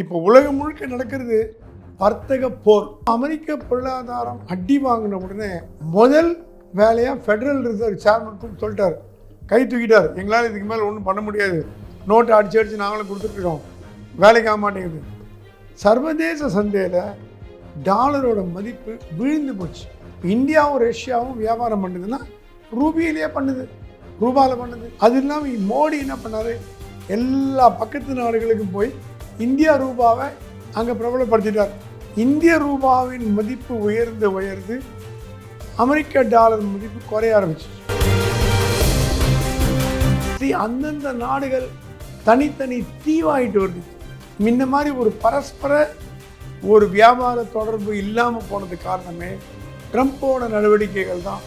இப்போ உலகம் முழுக்க நடக்கிறது வர்த்தக போர். அமெரிக்க பொருளாதாரம் அடி வாங்கின உடனே முதல் வேலையா ஃபெடரல் ரிசர்வ் சேர்மன் சொல்லிட்டார், கை தூக்கிட்டார். எங்களால் இதுக்கு மேலே ஒன்றும் பண்ண முடியாது, நோட்டை அடிச்சு நாங்களும் கொடுத்துருக்கோம், வேலைக்கு ஆக மாட்டேங்குது. சர்வதேச சந்தையில் டாலரோட மதிப்பு விழுந்து போச்சு. இந்தியாவும் ரஷ்யாவும் வியாபாரம் பண்ணுதுன்னா ரூபியிலேயே பண்ணுது, ரூபாவில் பண்ணுது. அது இல்லாமல் மோடி என்ன பண்ணார், எல்லா பக்கத்து நாடுகளுக்கும் போய் இந்தியா ரூபாவை அங்கே பிரபலப்படுத்திட்டார். இந்திய ரூபாவின் மதிப்பு உயர்ந்து அமெரிக்க டாலர் மதிப்பு குறைய ஆரம்பிச்சு. அந்தந்த நாடுகள் தனித்தனி தீவாயிட்டு வருது. முன்ன மாதிரி ஒரு பரஸ்பர ஒரு வியாபார தொடர்பு இல்லாமல் போனது காரணமே ட்ரம்போட நடவடிக்கைகள் தான்.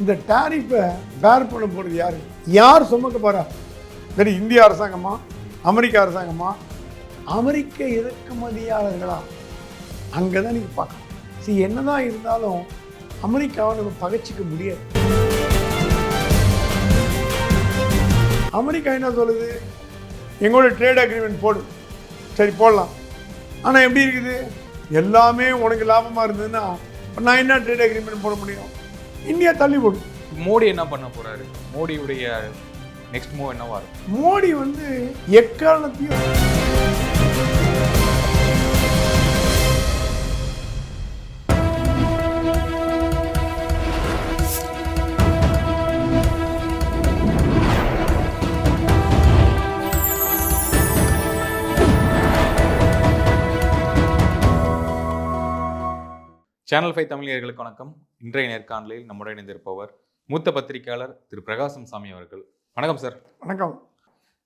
இந்த டாரிஃபை பேர் பண்ண போகிறது யாரு, யார் சுமக்க போறா? சரி, இந்திய அரசாங்கமா, அமெரிக்க அரசாங்கமா, அமெரிக்க இறக்குமதியாளர்களா? அங்கே தான் நீங்கள் பார்க்கணும். என்னதான் இருந்தாலும் அமெரிக்காவை நம்ம பகைச்சிக்க முடியாது. அமெரிக்கா என்ன சொல்லுது, எங்களோட ட்ரேட் அக்ரிமெண்ட் போடு. சரி, போடலாம். ஆனால் எப்படி இருக்குது, எல்லாமே உனக்கு லாபமாக இருந்ததுன்னா நான் என்ன ட்ரேட் அக்ரிமெண்ட் போட முடியும்? இந்தியா தள்ளி போடும். மோடி என்ன பண்ண போறாரு? மோடியுடைய நெக்ஸ்ட் மூவ் என்னவா இருக்கும்? மோடி எக்காரணத்தையும் சேனல் 5 தமிழர்களுக்கு வணக்கம். இன்றைய நேர்காணலில் நம்முடன் இணைந்திருப்பவர் மூத்த பத்திரிகையாளர் திரு பிரகாசம் சாமி அவர்கள். வணக்கம் சார். வணக்கம்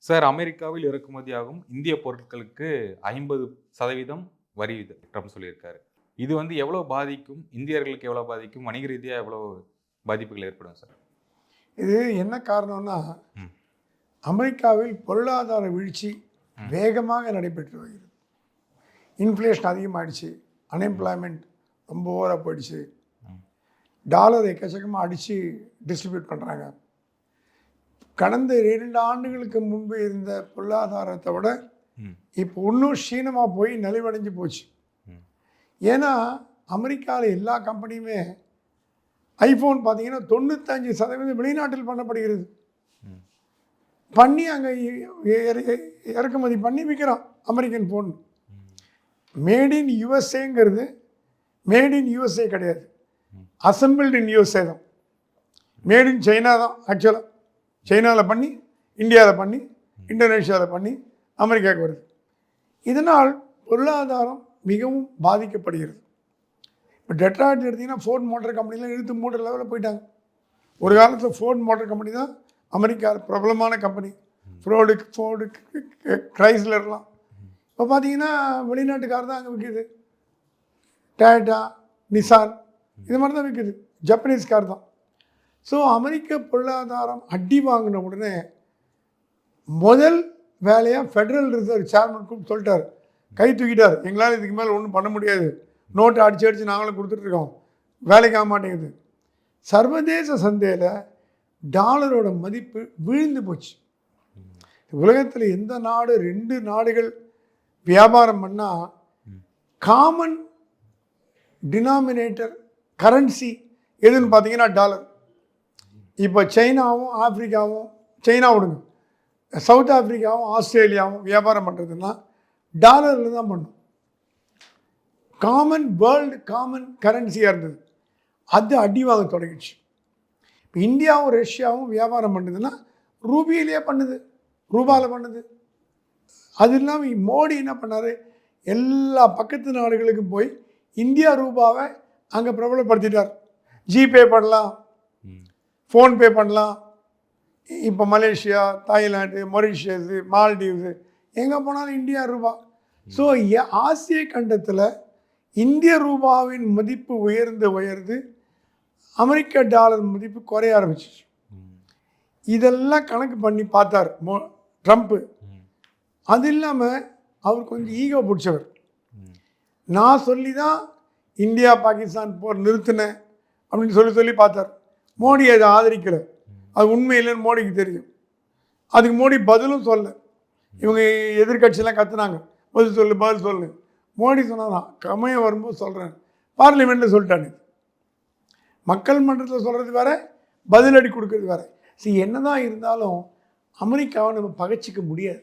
சார். அமெரிக்காவில் இறக்குமதியாகும் இந்திய பொருட்களுக்கு 50% வரி விதிக்கம் சொல்லியிருக்காரு. இது எவ்வளோ பாதிக்கும், இந்தியர்களுக்கு எவ்வளோ பாதிக்கும், வணிக ரீதியாக எவ்வளோ பாதிப்புகள் ஏற்படும் சார்? இது என்ன காரணம்னா, அமெரிக்காவில் பொருளாதார வீழ்ச்சி வேகமாக நடைபெற்று வருகிறது. இன்ஃப்ளேஷன் அதிகமாகிடுச்சு, அன்எம்ப்ளாய்மெண்ட் ரொம்ப ஓவராக போயிடுச்சு, டாலர் எக்கச்சக்கமாக அடித்து டிஸ்ட்ரிபியூட் பண்ணுறாங்க. கடந்த 2 ஆண்டுகளுக்கு முன்பு இருந்த பொருளாதாரத்தை விட இப்போ இன்னும் க்ஷீணமாக போய் நலிவடைஞ்சு போச்சு. ஏன்னா அமெரிக்காவில் எல்லா கம்பெனியுமே ஐஃபோன் பார்த்தீங்கன்னா 95% வெளிநாட்டில் பண்ணப்படுகிறது. பண்ணி அங்கே இறக்குமதி பண்ணி விற்கிறான் அமெரிக்கன் ஃபோன். மேட் இன் யூஎஸ்ஏங்கிறது மேட் இன் யூஎஸ்ஏ கிடையாது, அசம்பிள்டு இன் யூஎஸ்ஏ தான். மேட் இன் சைனா தான். ஆக்சுவலாக சைனாவில் பண்ணி, இந்தியாவில் பண்ணி, இந்தோனேஷியாவில் பண்ணி அமெரிக்காவுக்கு வருது. இதனால் பொருளாதாரம் மிகவும் பாதிக்கப்படுகிறது. இப்போ டெட்ராய்ட் எடுத்திங்கன்னா ஃபோர்ட் மோட்டார் கம்பெனிலாம் இழுத்து மூட்டர் லெவலில் போயிட்டாங்க. ஒரு காலத்தில் ஃபோர்ட் மோட்டார் கம்பெனி தான் அமெரிக்காவில் பிரபலமான கம்பெனி. ஃபோர்டு கிரைஸ்லர்லாம் இப்போ பார்த்தீங்கன்னா வெளிநாட்டுக்கார தான் அங்கே விற்கிது. டேட்டா, நிசான் இது மாதிரி தான் விற்குது, ஜப்பனீஸ் கார் தான். ஸோ அமெரிக்க பொருளாதாரம் அடி வாங்கின உடனே முதல் வேலையாக ஃபெடரல் ரிசர்வ் சேர்மன் சொல்லிட்டார், கை தூக்கிட்டார். எங்களால் இதுக்கு மேலே ஒன்றும் பண்ண முடியாது, நோட்டை அடிச்சு நாங்களும் கொடுத்துட்ருக்கோம், வேலைக்கு ஆக மாட்டேங்குது. சர்வதேச சந்தையில் டாலரோட மதிப்பு விழுந்து போச்சு. உலகத்தில் எந்த நாடு 2 நாடுகள் வியாபாரம் பண்ணால் காமன் டினாமினேட்டர் கரன்சி எதுன்னு பார்த்தீங்கன்னா டாலர். இப்போ சைனாவும் ஆப்பிரிக்காவும், சைனா விடுங்க, சவுத் ஆப்பிரிக்காவும் ஆஸ்திரேலியாவும் வியாபாரம் பண்ணுறதுன்னா டாலரில் தான் பண்ணும். வேர்ல்டு காமன் கரன்சியாக இருந்தது, அது அடி வாங்க தொடங்கிடுச்சு. இப்போ இந்தியாவும் ரஷ்யாவும் வியாபாரம் பண்ணுதுன்னா ரூபியிலேயே பண்ணுது, ரூபாவில் பண்ணுது. அது இல்லாமல் மோடி என்ன பண்ணார், எல்லா பக்கத்து நாடுகளுக்கும் போய் இந்தியா ரூபாவை அங்கே பிரபலப்படுத்திட்டார். ஜிபே பண்ணலாம், ஃபோன்பே பண்ணலாம். இப்போ மலேசியா, தாய்லாந்து, மொரிஷியஸு, மால்டீவ்ஸு எங்கே போனாலும் இந்தியா ரூபா. ஸோ ஆசிய கண்டத்தில் இந்திய ரூபாவின் மதிப்பு உயர்ந்து அமெரிக்க டாலர் மதிப்பு குறைய ஆரம்பிச்சிச்சு. இதெல்லாம் கணக்கு பண்ணி பார்த்தார் ட்ரம்ப்பு. அது இல்லாமல் அவர் கொஞ்சம் ஈகோ பிடிச்சவர். நான் சொல்லி தான் இந்தியா பாகிஸ்தான் போர் நிறுத்தினேன் அப்படின்னு சொல்லி பார்த்தார். மோடி அதை ஆதரிக்கலை. அது உண்மை இல்லைன்னு மோடிக்கு தெரியும். அதுக்கு மோடி பதிலும் சொல்ல. இவங்க எதிர்கட்சியெல்லாம் கத்துனாங்க, பதில் சொல்லு பதில் சொல்லு. மோடி சொன்னாராம், கமையம் வரும்போது சொல்கிறேன், பார்லிமெண்ட்டில் சொல்லிட்டானு. மக்கள் மன்றத்தில் சொல்கிறது வேற, பதிலடி கொடுக்கறது வேற. சரி, என்னதான் இருந்தாலும் அமெரிக்காவை நம்ம பகைச்சிக்க முடியாது.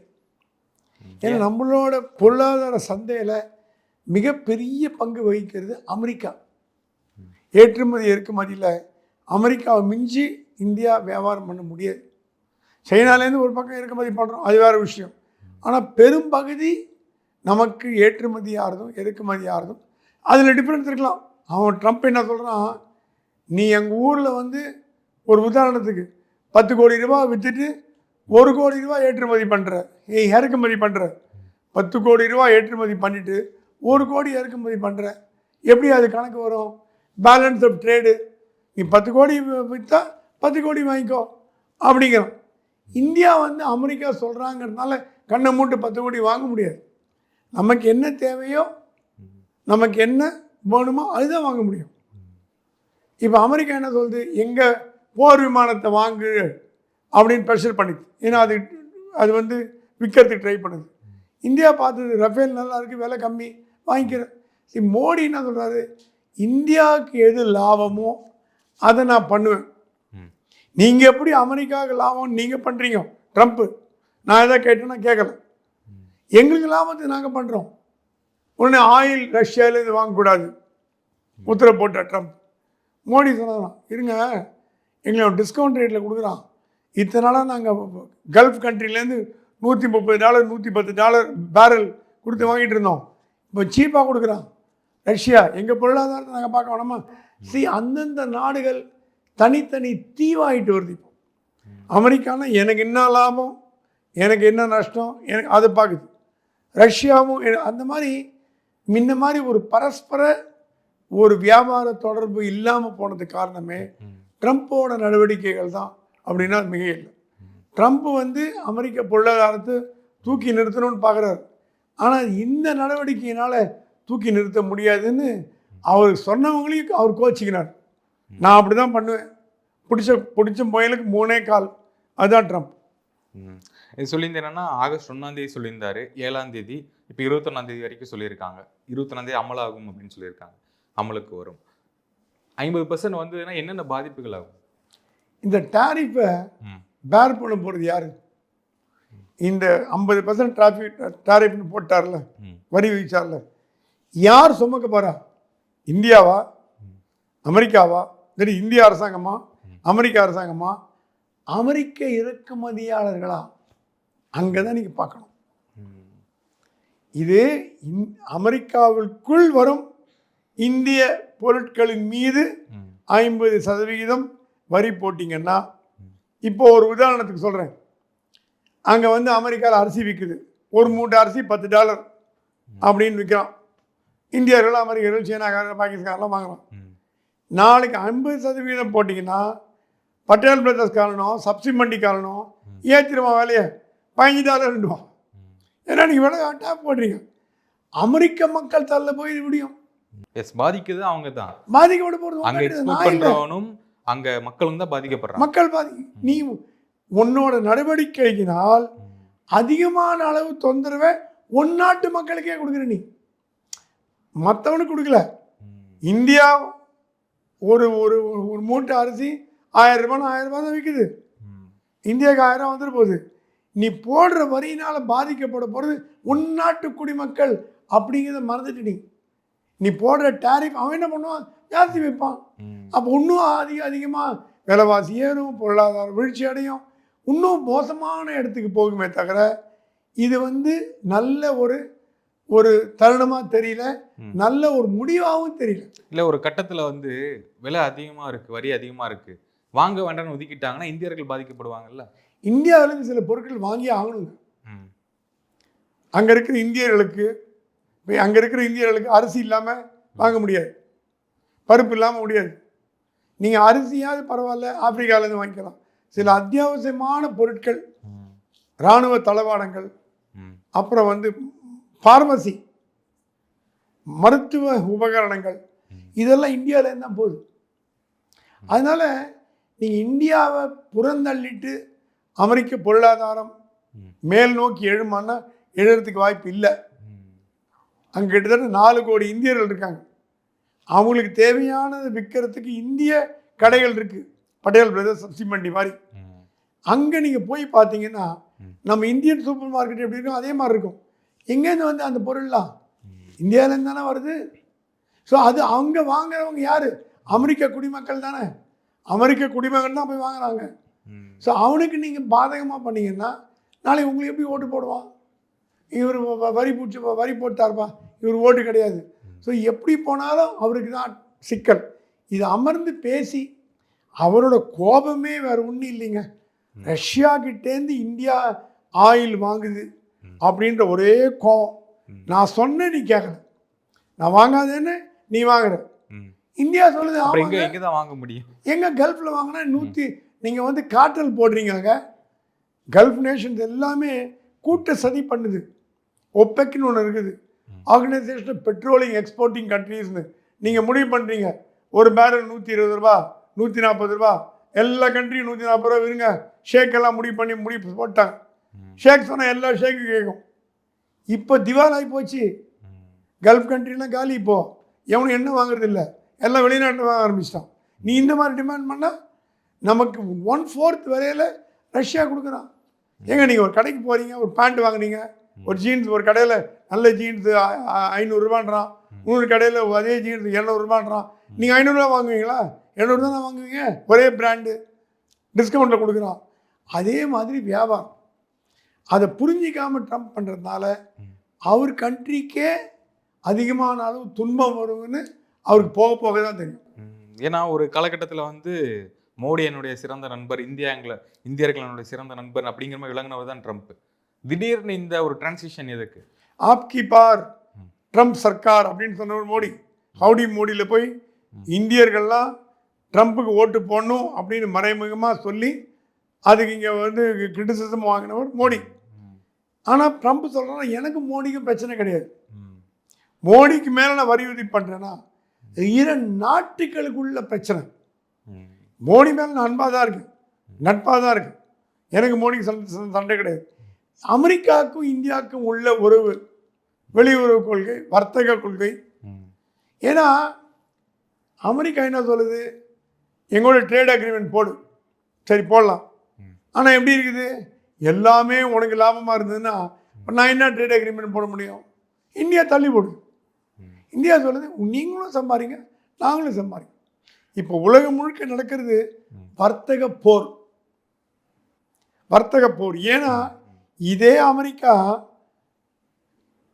ஏன்னா நம்மளோட பொருளாதார சந்தையில் மிகப்பெரிய பங்கு வகிக்கிறது அமெரிக்கா. ஏற்றுமதி இறக்குமதியில் அமெரிக்காவை மிஞ்சி இந்தியா வியாபாரம் பண்ண முடியாது. சைனாலேருந்து ஒரு பக்கம் இறக்குமதி பண்ணுறோம், அது வேறு விஷயம். ஆனால் பெரும்பகுதி நமக்கு ஏற்றுமதி ஆகிறதும் இறக்குமதி ஆகிறதும் அதில் டிஃப்ரென்ஸ் இருக்கலாம். அவன் ட்ரம்ப் என்ன சொல்கிறான், நீ எங்கள் ஊரில் வந்து ஒரு உதாரணத்துக்கு 10 கோடி ரூபா விற்றுட்டு 1 கோடி ரூபா ஏற்றுமதி பண்ணுற, இறக்குமதி பண்ணுற, 10 கோடி ரூபா ஏற்றுமதி பண்ணிவிட்டு 1 கோடி இறக்குமதி பண்ணுற, எப்படி அது கணக்கு வரும்? Balance of trade. நீ 10 கோடி விற்றா 10 கோடி வாங்கிக்கோ அப்படிங்கிறோம். இந்தியா வந்து அமெரிக்கா சொல்கிறாங்கிறதுனால கண்ணை மூட்டு 10 கோடி வாங்க முடியாது. நமக்கு என்ன தேவையோ, நமக்கு என்ன வேணுமோ அதுதான் வாங்க முடியும். இப்போ அமெரிக்கா என்ன சொல்லுது, எங்கள் போர் விமானத்தை வாங்கு அப்படின்னு ப்ரெஷர் பண்ணிது. ஏன்னா அது வந்து விற்கிறதுக்கு ட்ரை பண்ணுது. இந்தியா பார்த்தது ரஃபேல் நல்லா இருக்குது, விலை கம்மி, வாங்கிக்கிறேன். சரி, மோடி என்ன சொல்கிறாரு, இந்தியாவுக்கு எது லாபமோ அதை நான் பண்ணுவேன். நீங்கள் எப்படி அமெரிக்காவுக்கு லாபம் நீங்கள் பண்ணுறீங்க ட்ரம்ப்பு, நான் எதாவது கேட்டேன்னா கேட்கல. எங்களுக்கு லாபத்தை நாங்கள் பண்ணுறோம். உடனே ஆயில் ரஷ்யாவிலேருந்து வாங்கக்கூடாது உத்தரவு போட்ட ட்ரம்ப். மோடி சொன்னாராம், இருங்க எங்களை டிஸ்கவுண்ட் ரேட்டில் கொடுக்குறான். இத்தனை நாளாக நாங்கள் கல்ஃப் கண்ட்ரிலேருந்து $130 $110 பேரல் கொடுத்து வாங்கிட்டு இருந்தோம். இப்போ சீப்பாக கொடுக்குறான் ரஷ்யா. எங்கள் பொருளாதாரத்தை நாங்கள் பார்க்க வேணாமா? அந்தந்த நாடுகள் தனித்தனி தீவாகிட்டு வருது. இப்போ அமெரிக்கானா எனக்கு என்ன லாபம், எனக்கு என்ன நஷ்டம், எனக்கு அதை பார்க்குது. ரஷ்யாவும் அந்த மாதிரி முன்ன மாதிரி ஒரு பரஸ்பர ஒரு வியாபார தொடர்பு இல்லாமல் போனதுக்கு காரணமே ட்ரம்ப்போட நடவடிக்கைகள் தான் அப்படின்னா மிக இல்லை. ட்ரம்ப் வந்து அமெரிக்க பொருளாதாரத்தை தூக்கி நிறுத்தணும்னு பார்க்குறாரு. ஆனால் இந்த நடவடிக்கையினால் தூக்கி நிறுத்த முடியாதுன்னு அவர் சொன்னவங்களையும் அவர் கோச்சிக்கினார். நான் அப்படி தான் பண்ணுவேன், பிடிச்ச புயலுக்கு 3 கால், அதுதான் ட்ரம்ப். இது சொல்லியிருந்தேன் என்னன்னா, ஆகஸ்ட் 1 சொல்லியிருந்தாரு, 7 இப்போ 21 வரைக்கும் சொல்லியிருக்காங்க. 21 அமலாகும் அப்படின்னு சொல்லியிருக்காங்க. அமலுக்கு வரும் 50% வந்ததுன்னா என்னென்ன பாதிப்புகள் ஆகும்? இந்த டாரிஃபை பேர் பண்ண போகிறது யாரு? இந்த 50% டாரிஃப்னு போட்டார்ல, வரி விதிச்சார்ல, யார் சுமக்க போறா? இந்தியாவா, அமெரிக்காவா, சரி இந்திய அரசாங்கமா, அமெரிக்க அரசாங்கமா, அமெரிக்க இறக்குமதியாளர்களா? அங்கே தான் நீங்கள் பார்க்கணும். இது அமெரிக்காவிற்குள் வரும் இந்திய பொருட்களின் மீது 50% வரி போட்டிங்கன்னா, இப்போ ஒரு உதாரணத்துக்கு சொல்கிறேன், அங்கே வந்து அமெரிக்காவில் அரிசி விற்குது, ஒரு மூட்டை அரிசி $10 அப்படின்னு விற்கிறான். இந்தியர்கள், அமெரிக்கர்கள், சீனாக்காரர்கள், பாகிஸ்தான்லாம் வாங்கலாம். நாளைக்கு 50% போட்டிங்கன்னா பட்டேல் பிரதர்ஸ் காரணம், சப்சி மண்டி காரணம் ஏற்றிடுவான் வேலையை, $15 ஏன்னா நீங்கள் வேலை டேப் போடுறீங்க. அமெரிக்க மக்கள் தள்ள போய் முடியும். பாதிக்குது அவங்க தான் பாதிக்கப்பட போகிறது. அங்க மக்களும் தான் பாதிக்கப்படுறாங்க. மக்கள் நீ உன்னோட நடவடிக்கையினால் அதிகமான அளவு தொந்தரவை உள்நாட்டு மக்களுக்கே கொடுக்குற, நீ மற்றவனுக்கு கொடுக்கல. இந்தியா ஒரு ஒரு ஒரு மூட்டை அரிசி 1000 ரூபாய் 1000 ரூபாய் தான் விற்குது. இந்தியாவுக்கு 1000 வந்துட்டு போகுது. நீ போடுற வரியினால் பாதிக்கப்பட போகிறது உள்நாட்டு குடிமக்கள் அப்படிங்கிறத மறந்துட்டு நீ போடுற டாரிஃப் அவன் என்ன பண்ணுவான், ஜாஸ்தி வைப்பான். அப்போ இன்னும் அதிகமாக விலைவாசி ஏறும், பொருளாதாரம் வீழ்ச்சி அடையும், இன்னும் மோசமான இடத்துக்கு போகுமே தவிர இது வந்து நல்ல ஒரு தருணமாக தெரியல, நல்ல ஒரு முடிவாகவும் தெரியல. இல்லை, ஒரு கட்டத்தில் வந்து விலை அதிகமாக இருக்குது, வரி அதிகமாக இருக்குது, வாங்க வேண்டாம்னு ஒதுக்கிட்டாங்கன்னா இந்தியர்கள் பாதிக்கப்படுவாங்கல்ல. இந்தியாவிலேருந்து சில பொருட்கள் வாங்கி ஆகணுங்க. அங்கே இருக்கிற இந்தியர்களுக்கு அரிசி இல்லாமல் வாங்க முடியாது, பருப்பு இல்லாமல் முடியாது. நீங்கள் அரிசியாவது பரவாயில்ல, ஆப்பிரிக்காவிலேருந்து வாங்கிக்கலாம். சில அத்தியாவசியமான பொருட்கள், இராணுவ தளவாடங்கள், அப்புறம் வந்து ஃபார்மசி, மருத்துவ உபகரணங்கள், இதெல்லாம் இந்தியாவிலேருந்து தான் போகுது. அதனால் நீங்கள் இந்தியாவை புறந்தள்ளிட்டு அமெரிக்க பொருளாதாரம் மேல் நோக்கி எழுமான்னா எழுறதுக்கு வாய்ப்பு இல்லை. அங்கே கிட்டத்தட்ட 4 கோடி இந்தியர்கள் இருக்காங்க. அவங்களுக்கு தேவையானது விற்கிறதுக்கு இந்திய கடைகள் இருக்குது, பட்டேல் பிரதர்ஸ், சப்சி மண்டி மாதிரி. அங்கே நீங்கள் போய் பார்த்தீங்கன்னா நம்ம இந்தியன் சூப்பர் மார்க்கெட் எப்படி இருக்கும் அதே மாதிரி இருக்கும். எங்கேருந்து வந்து அந்த பொருள்லாம் இந்தியாவிலேருந்து தானே வருது. ஸோ அது அவங்க வாங்குறவங்க யார்? அமெரிக்க குடிமக்கள் தானே. அமெரிக்க குடிமக்கள் தான் போய் வாங்குறாங்க. ஸோ அவனுக்கு நீங்கள் பாதகமாக பண்ணீங்கன்னா நாளைக்கு உங்களுக்கு எப்படி ஓட்டு போடுவான்? இவர் வரி போட்டார்ப்பா, இவர் ஓட்டு கிடையாது. ஸோ எப்படி போனாலும் அவருக்கு தான் சிக்கல். இது அமர்ந்து பேசி அவரோட கோபமே வேறு ஒன்றும் இல்லைங்க. ரஷ்யா கிட்டேருந்து இந்தியா ஆயில் வாங்குது அப்படின்ற ஒரே கோபம். நான் சொன்னேன், நீ கேட்கல, நான் வாங்காதேன்னு நீ வாங்குற. இந்தியா சொல்லுது எங்கே தான் வாங்க முடியும்? எங்க கல்ஃபில் வாங்கினா 100 நீங்கள் வந்து காற்றல் போடுறீங்க. கல்ஃப் நேஷன்ஸ் எல்லாமே கூட்ட சதி பண்ணுது. ஒப்பெக்னு ஒன்று இருக்குது, ஆர்கனைசேஷன் ஆஃப் பெட்ரோலிங் எக்ஸ்போர்ட்டிங் கண்ட்ரீஸ்னு. நீங்கள் முடிவு பண்ணுறீங்க ஒரு பேரல் 120 ரூபா, 140 ரூபா, எல்லா கண்ட்ரியும் 140 ரூபா விருங்க. ஷேக்கெல்லாம் முடிவு போட்டாங்க. ஷேக் சொன்னால் எல்லா ஷேக்கும் கேட்கும். இப்போ திவால் ஆகி போச்சு. கல்ஃப் கண்ட்ரிலாம் காலி. இப்போது எவனும் என்ன வாங்குறது இல்லை, எல்லாம் வெளிநாட்டில் வாங்க ஆரம்பிச்சிட்டான். நீ இந்த மாதிரி டிமாண்ட் பண்ணால் நமக்கு 1/4 வரையில் ரஷ்யா கொடுக்குறான். ஏங்க நீங்கள் ஒரு கடைக்கு போகிறீங்க, ஒரு பேண்ட் வாங்குனீங்க, ஒரு ஜீன்ஸ் ஒரு கடையில் நல்ல ஜீன்ஸு 500 ரூபான்றான், இன்னொரு கடையில் அதே ஜீன்ஸ் 700 ரூபான்றான். நீங்கள் 500 ரூபா வாங்குவீங்களா? 700 தான் வாங்குவீங்க. ஒரே பிராண்டு டிஸ்கவுண்ட்டில் கொடுக்குறான். அதே மாதிரி வியாபாரம். அதை புரிஞ்சிக்காமல் ட்ரம்ப் பண்ணுறதுனால அவர் கண்ட்ரிக்கே அதிகமான அளவு துன்பம் வரும்னு அவருக்கு போக போக தான் தெரியும். ஏன்னா ஒரு காலகட்டத்தில் வந்து மோடி என்னுடைய சிறந்த நண்பர், இந்தியர்கள் என்னுடைய சிறந்த நண்பர் அப்படிங்கிற மாதிரி விளங்கினவர் தான் ட்ரம்ப். திடீர்னு இந்த ஒரு டிரான்சிஷன் எதுக்கு? ஆப்கி பார் ட்ரம்ப் சர்க்கார் அப்படின்னு சொன்னவர் மோடி. ஹவுடி மோடியில் போய் இந்தியர்கள்லாம் ட்ரம்ப்புக்கு ஓட்டு போடணும் அப்படின்னு மறைமுகமாக சொல்லி அதுக்கு இங்கே வந்து கிரிட்டிசிசம் வாங்கினவர் மோடி. ஆனால் ட்ரம்ப் சொல்கிறேன்னா எனக்கு மோடிக்கும் பிரச்சனை கிடையாது. மோடிக்கு மேலே நான் வரி விதிப்பு பண்ணுறேன்னா 2 நாட்டுகளுக்குள்ள பிரச்சனை. மோடி மேலே நான் அன்பாக தான் இருக்கேன், நட்பாக தான் இருக்கேன். எனக்கு மோடிக்கு சண்டை கிடையாது. அமெரிக்காவுக்கும் இந்தியாவுக்கும் உள்ள உறவு, வெளியுறவு கொள்கை, வர்த்தக கொள்கை. ஏன்னா அமெரிக்கா என்ன சொல்லுது, எங்களோட ட்ரேட் அக்ரிமெண்ட் போடு, சரி போடலாம். ஆனால் எப்படி இருக்குது, எல்லாமே உனக்கு லாபமாக இருந்ததுன்னா நான் என்ன ட்ரேட் அக்ரிமெண்ட் போட முடியும்? இந்தியா தள்ளி போடு. இந்தியா சொல்லுது நீங்களும் சம்பாதிங்க நாங்களும் சம்பாதிங்க. இப்போ உலகம் முழுக்க நடக்கிறது வர்த்தக போர். ஏன்னா இதே அமெரிக்கா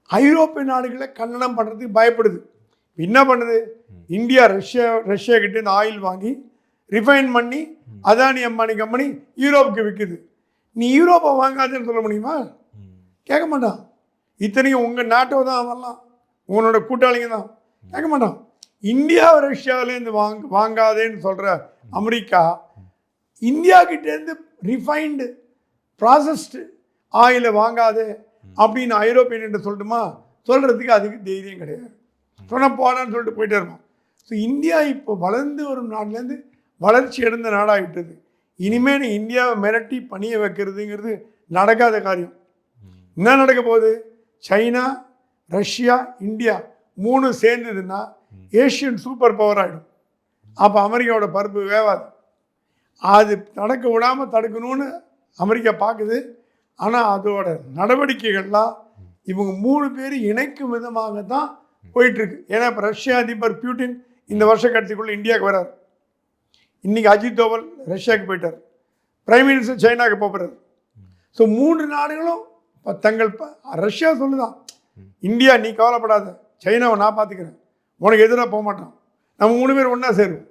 ஐரோப்பிய நாடுகளை கண்டனம் பண்ணுறதுக்கு பயப்படுது. என்ன பண்ணுது, இந்தியா ரஷ்யா கிட்ட இந்த ஆயில் வாங்கி ரிஃபைன் பண்ணி அதானி அம்பானி கம்பெனி யூரோப்புக்கு விற்குது. நீ யூரோப்பை வாங்காதுன்னு சொல்ல முடியுமா? கேட்க மாட்டான். இத்தனைக்கும் உங்கள் நாட்டோ தான் வரலாம், உங்களோட கூட்டாளிங்க தான். கேட்க மாட்டான். இந்தியாவை ரஷ்யாவிலேருந்து வாங்காதேன்னு சொல்கிற அமெரிக்கா இந்தியா கிட்டேருந்து ரிஃபைன்டு ப்ராசஸ்டு ஆயிலை வாங்காதே அப்படின்னு ஐரோப்பியன்கிட்ட சொல்லட்டுமா? சொல்கிறதுக்கு அதுக்கு தைரியம் கிடையாது. சொன்னால் போடான்னு சொல்லிட்டு போயிட்டே இருப்போம். ஸோ இந்தியா இப்போ வளர்ந்து வரும் நாட்டிலேருந்து வளர்ச்சி அடைந்த நாடாகிவிட்டது. இனிமேல் இந்தியாவை மிரட்டி பணிய வைக்கிறதுங்கிறது நடக்காத காரியம். என்ன நடக்க போகுது? சைனா, ரஷ்யா, இந்தியா 3 சேர்ந்ததுன்னா ஏஷியன் சூப்பர் பவர் ஆகிடும். அப்போ அமெரிக்காவோட பருப்பு வேவாது. அது நடக்க விடாமல் தடுக்கணும்னு அமெரிக்கா பார்க்குது. ஆனால் அதோட நடவடிக்கைகள்லாம் இவங்க 3 பேர் இணைக்கும் விதமாக தான் போயிட்டுருக்கு. ஏன்னா இப்போ ரஷ்யா அதிபர் புட்டின் இந்த வருஷ கடைசிக்குள்ளே இந்தியாவுக்கு வரார். இன்றைக்கி அஜித் தோவல் ரஷ்யாவுக்கு போயிட்டார். பிரைம் மினிஸ்டர் சைனாவுக்கு போகிறார். ஸோ 3 நாடுகளும் தங்கள் ரஷ்யா சொல்லுதான், இந்தியா நீ கவலைப்படாத, சைனாவை நான் பார்த்துக்கிறேன், உனக்கு எதிராக போக மாட்டான், நம்ம 3 பேர் ஒன்றா சேருவோம்,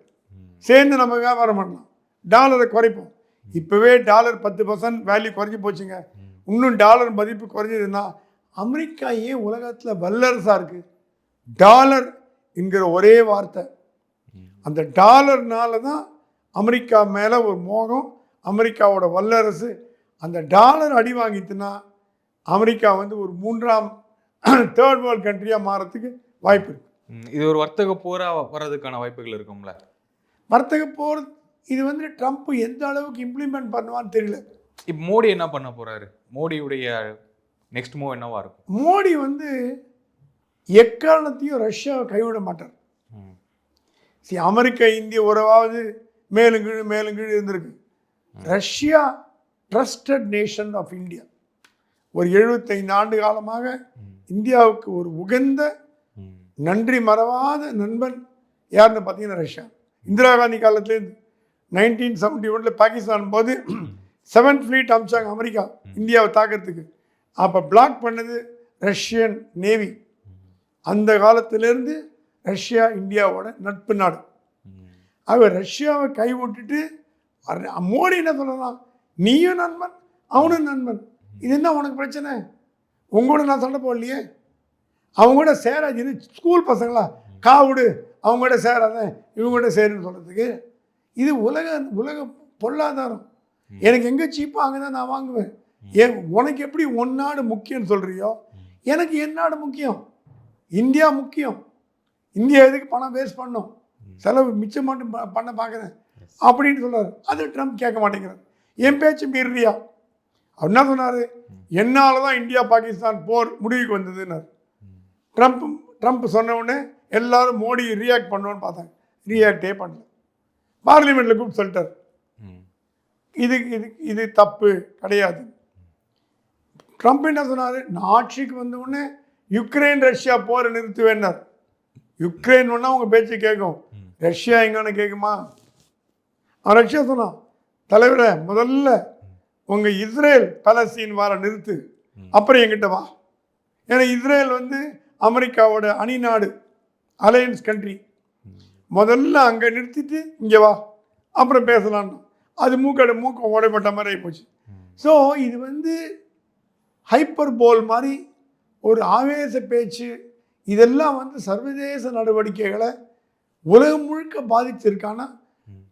சேர்ந்து நம்ம வியாபாரம் பண்ணலாம், டாலரை குறைப்போம். இப்போவே டாலர் 10% வேல்யூ குறைஞ்சி போச்சுங்க. இன்னும் டாலர் மதிப்பு குறைஞ்சதுன்னா அமெரிக்கா ஏன் உலகத்தில் வல்லரசாக இருக்குது? டாலர் என்கிற ஒரே வார்த்தை. அந்த டாலர்னால தான் அமெரிக்கா மேலே ஒரு மோகம், அமெரிக்காவோட வல்லரசு. அந்த டாலர் அடி வாங்கிட்டுனா அமெரிக்கா வந்து ஒரு 3ஆம் தேர்ட் வேர்ல்ட் கண்ட்ரியாக மாறத்துக்கு வாய்ப்பு இருக்குது. இது ஒரு வர்த்தக போராக வர்றதுக்கான வாய்ப்புகள் இருக்கும்ல? வர்த்தக போர் இது வந்து ட்ரம்ப் எந்த அளவுக்கு இம்ப்ளிமெண்ட் பண்ணுவான்னு தெரியல. இப்போ மோடி என்ன பண்ண போறாரு? மோடியுடைய நெக்ஸ்ட் மூவ் என்னவா இருக்கும்? மோடி வந்து எக்காரணத்தையும் ரஷ்யாவை கைவிட மாட்டார். அமெரிக்கா இந்திய உறவாவது மேலும் கீழ் இருந்திருக்கு. Russia trusted nation of India. ஒரு 75 ஆண்டு காலமாக இந்தியாவுக்கு ஒரு உகந்த நன்றி மறவாத நண்பன் யாருன்னு பார்த்தீங்கன்னா ரஷ்யா. இந்திரா காந்தி காலத்துலேருந்து 1971 பாகிஸ்தான் போது 7th ஃப்ளீட் அமிச்சாங்க அமெரிக்கா இந்தியாவை தாக்கிறதுக்கு. அப்போ பிளாக் பண்ணது ரஷ்யன் நேவி. அந்த காலத்திலேருந்து ரஷ்யா இந்தியாவோட நட்பு நாடு. ஆக ரஷ்யாவை கைவிட்டுட்டு மோடி என்ன சொல்லலாம், நீயும் நண்பன் அவனும் நண்பன், இது என்ன உனக்கு பிரச்சனை, உங்களோட நான் சண்டை போடலையே, அவங்க கூட சேராது, ஸ்கூல் பசங்களா காவுடு அவங்க கூட சேராத இவங்க கூட சேருன்னு சொல்கிறதுக்கு. இது உலக பொருளாதாரம். எனக்கு எங்கே சீப்பாக அங்கே தான் நான் வாங்குவேன். ஏன் உனக்கு எப்படி ஒன் நாடு முக்கியம்னு சொல்கிறியோ எனக்கு என் நாடு முக்கியம், இந்தியா முக்கியம். இந்தியா எதுக்கு பணம் வேஸ்ட் பண்ணோம், செலவு மிச்சம் மட்டும் பண்ண பார்க்குறேன் அப்படின்னு சொல்கிறார். அது ட்ரம்ப் கேட்க மாட்டேங்கிறார். என் பேச்சு மீறியா? அவர் என்ன சொன்னார், என்னால் தான் இந்தியா பாகிஸ்தான் போர் முடிவுக்கு வந்ததுன்னார். ட்ரம்ப் சொன்ன உடனே எல்லாரும் மோடி ரியாக்ட் பண்ணுவோன்னு பார்த்தாங்க, ரியாக்டே பண்ணல. பார்லிமெண்ட்டில் கூப்பிட்டு சொல்லிட்டார், இது இது இது தப்பு கிடையாது. ட்ரம்ப் என்ன சொன்னார், நான் ஆட்சிக்கு வந்த உடனே யுக்ரைன் ரஷ்யா போரை நிறுத்துவேன்னார். யுக்ரைன் ஒன்றா அவங்க பேச்சு கேட்கும், ரஷ்யா எங்கன்னு கேட்குமா? அவன் ரஷ்யா சொன்னான், தலைவரை முதல்ல உங்கள் இஸ்ரேல் பலஸ்தீன் வார நிறுத்து, அப்புறம் என்கிட்ட வா. ஏன்னா இஸ்ரேல் வந்து அமெரிக்காவோட அணி நாடு, அலையன்ஸ் கண்ட்ரி. முதல்ல அங்கே நிறுத்திட்டு இங்கே வா, அப்புறம் பேசலான்னு. அது மூக்கம் உடைப்பட்ட மாதிரி ஆகிப்போச்சு. ஸோ இது வந்து ஹைப்பர் போல் மாதிரி ஒரு ஆவேச பேச்சு. இதெல்லாம் வந்து சர்வதேச நடவடிக்கைகளை உலகம் முழுக்க பாதிச்சிருக்கான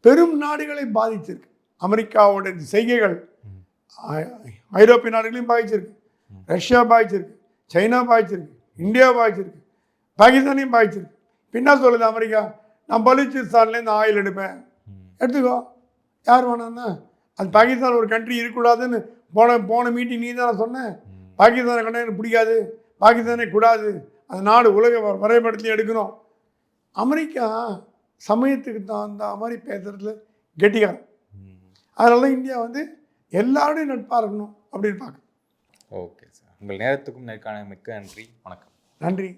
பெரும் நாடுகளை பாதிச்சிருக்கு. அமெரிக்காவோட செய்கைகள் ஐரோப்பிய நாடுகளையும் பாதிச்சிருக்கு, ரஷ்யா பாதிச்சிருக்கு, சைனா பாதிச்சிருக்கு, இந்தியா பாதிச்சிருக்கு, பாகிஸ்தானையும் பாதிச்சிருக்கு. பின்னா சொல்லுது அமெரிக்கா, நான் பலூச்சிஸ்தான்லேருந்து ஆயில் எடுப்பேன், எடுத்துக்கோ, யார் வேணாம்னா. அது பாகிஸ்தான் ஒரு கண்ட்ரி இருக்கக்கூடாதுன்னு போன மீட்டிங் நீ தான் சொன்னேன். பாகிஸ்தானை கண்டா எனக்கு பிடிக்காது, பாகிஸ்தானே கூடாது, அந்த நாடு உலக வரைபடத்தி எடுக்கணும். அமெரிக்கா சமயத்துக்கு தகுந்த மாதிரி பேசுறதுல கெட்டிக்காரன். அதனால இந்தியா வந்து எல்லாரோடையும் நட்பாக இருக்கணும் அப்படின்னு பார்க்குறேன். ஓகே சார், உங்கள் நேரத்துக்கும் நேர்காண மிக்க நன்றி. வணக்கம். நன்றி.